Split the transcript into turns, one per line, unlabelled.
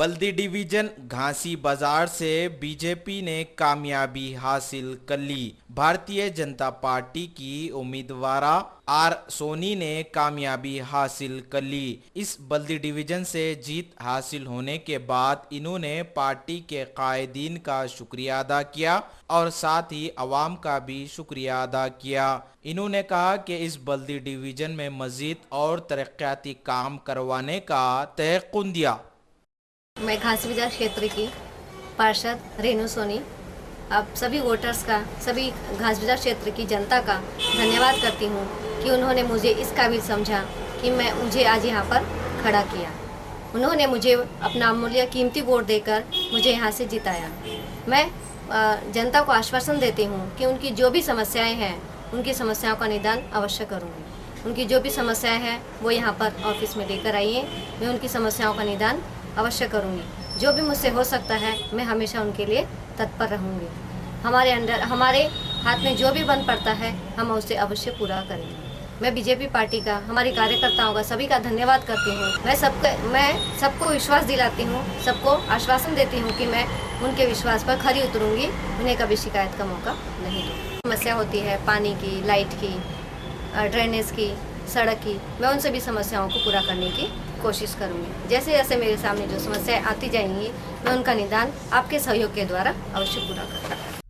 बल्दी division घासी बाजार से BJP ने कामयाबी हासिल कर ली। भारतीय जनता पार्टी की उम्मीदवार आर सोनी ने कामयाबी हासिल कर ली। इस बल्दी डिवीजन से जीत हासिल होने के बाद इन्होंने पार्टी के कायदीन का शुक्रिया अदा किया और साथ ही अवाम का भी शुक्रिया अदा किया। इन्होंने कहा कि इस बल्दी डिवीजन में मजीद और तरक्याती काम करवाने का तयक़ुन दिया।
मैं घासी बाजार क्षेत्र की पार्षद रेणु सोनी अब सभी वोटर्स का, सभी घासी बाजार क्षेत्र की जनता का धन्यवाद करती हूँ कि उन्होंने मुझे इस काबिल समझा कि मुझे आज यहाँ पर खड़ा किया। उन्होंने मुझे अपना अमूल्य कीमती वोट देकर मुझे यहाँ से जिताया। मैं जनता को आश्वासन देती हूँ कि उनकी जो भी समस्याएं हैं उनकी समस्याओं का निदान अवश्य करूँगी। उनकी जो भी समस्याएं हैं वो यहाँ पर ऑफिस में लेकर आइए, मैं उनकी समस्याओं का निदान अवश्य करूँगी। जो भी मुझसे हो सकता है मैं हमेशा उनके लिए तत्पर रहूँगी। हमारे हाथ में जो भी बन पड़ता है हम उसे अवश्य पूरा करेंगे। मैं बीजेपी पार्टी का, हमारे कार्यकर्ताओं का, सभी का धन्यवाद करती हूँ। मैं सबको विश्वास दिलाती हूँ, सबको आश्वासन देती हूँ कि मैं उनके विश्वास पर खरी उतरूँगी, उन्हें कभी शिकायत का मौका नहीं दूँगी। समस्या होती है पानी की, लाइट की, ड्रेनेज की, सड़क की, मैं उन सभी समस्याओं को पूरा करने की कोशिश करूंगी। जैसे जैसे मेरे सामने जो समस्याएं आती जाएंगी मैं उनका निदान आपके सहयोग के द्वारा अवश्य पूरा करूँगी।